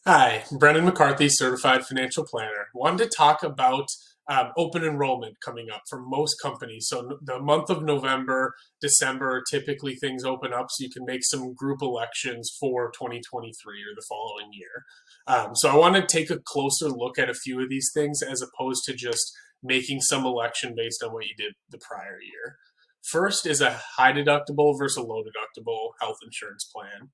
Hi, Brennan McCarthy, Certified Financial Planner. Wanted to talk about open enrollment coming up for most companies. So, the month of November, December, typically things open up so you can make some group elections for 2023 or the following year. So, I want to take a closer look at a few of these things as opposed to just making some election based on what you did the prior year. First is a high deductible versus a low deductible health insurance plan.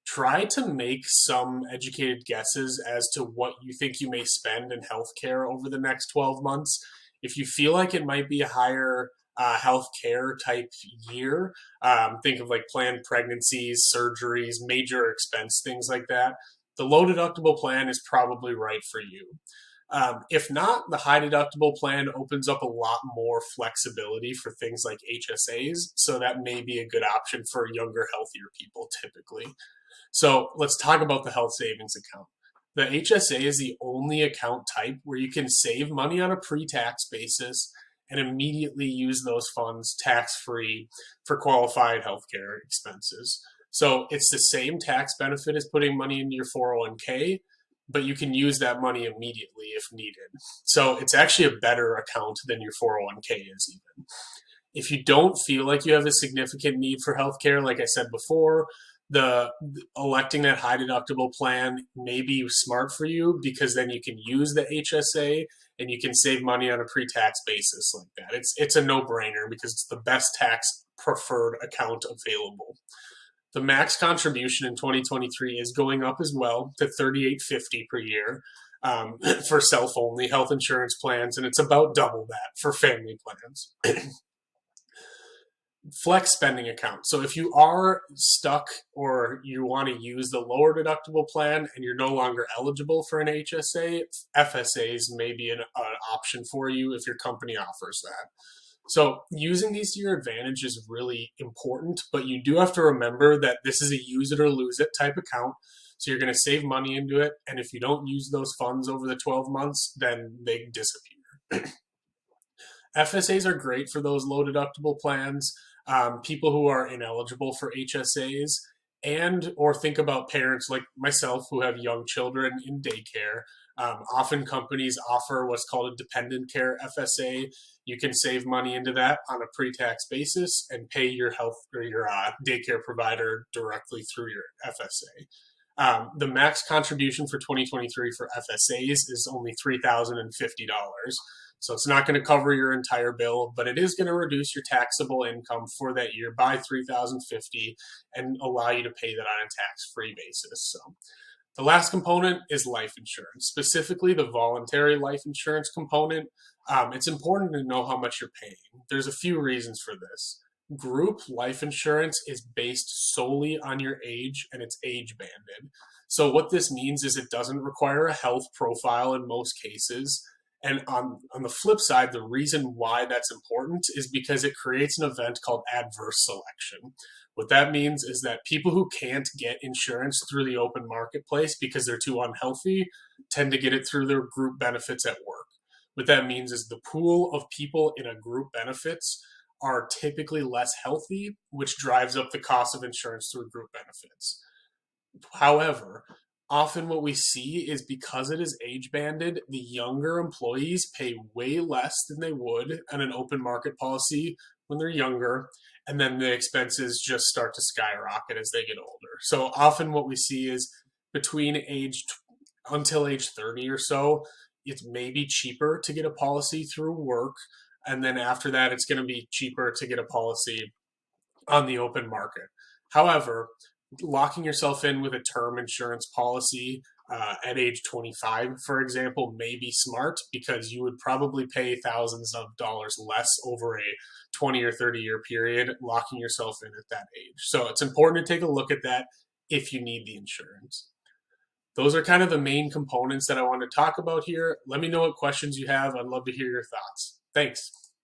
Try to make some educated guesses as to what you think you may spend in healthcare over the next 12 months. If you feel like it might be a higher healthcare type year, think of like planned pregnancies, surgeries, major expense, things like that. The low deductible plan is probably right for you. If not, the high deductible plan opens up a lot more flexibility for things like HSAs. So that may be a good option for younger, healthier people typically. So let's talk about the health savings account. The HSA is the only account type where you can save money on a pre tax basis and immediately use those funds tax free for qualified healthcare expenses. So it's the same tax benefit as putting money into your 401k, but you can use that money immediately if needed. So it's actually a better account than your 401k is, even. If you don't feel like you have a significant need for healthcare, like I said before, the electing that high deductible plan may be smart for you because then you can use the HSA and you can save money on a pre-tax basis like that. It's a no-brainer because it's the best tax preferred account available. The max contribution in 2023 is going up as well to $38.50 per year for self-only health insurance plans, and it's about double that for family plans. Flex spending account. So if you are stuck or you want to use the lower deductible plan and you're no longer eligible for an HSA, FSAs may be an option for you if your company offers that. So using these to your advantage is really important, but you do have to remember that this is a use it or lose it type account. So you're going to save money into it. And if you don't use those funds over the 12 months, then they disappear. FSAs are great for those low deductible plans, people who are ineligible for HSAs, and or think about parents like myself who have young children in daycare. Often companies offer what's called a dependent care FSA. You can save money into that on a pre-tax basis and pay your health or your daycare provider directly through your FSA. The max contribution for 2023 for FSAs is only $3,050. So it's not going to cover your entire bill, but it is going to reduce your taxable income for that year by $3,050 and allow you to pay that on a tax-free basis. So the last component is life insurance, specifically the voluntary life insurance component. It's important to know how much you're paying. There's a few reasons for this. Group life insurance is based solely on your age and it's age banded. So what this means is it doesn't require a health profile in most cases. And on the flip side, the reason why that's important is because it creates an event called adverse selection. What that means is that people who can't get insurance through the open marketplace because they're too unhealthy tend to get it through their group benefits at work. What that means is the pool of people in a group benefits are typically less healthy, which drives up the cost of insurance through group benefits. However, often what we see is because it is age banded, the younger employees pay way less than they would on an open market policy when they're younger, and then the expenses just start to skyrocket as they get older. So often what we see is between until age 30 or so, it's maybe cheaper to get a policy through work, and then after that, it's going to be cheaper to get a policy on the open market. However, locking yourself in with a term insurance policy at age 25, for example, may be smart because you would probably pay thousands of dollars less over a 20 or 30-year period locking yourself in at that age. So it's important to take a look at that if you need the insurance. Those are kind of the main components that I want to talk about here. Let me know what questions you have. I'd love to hear your thoughts. Thanks.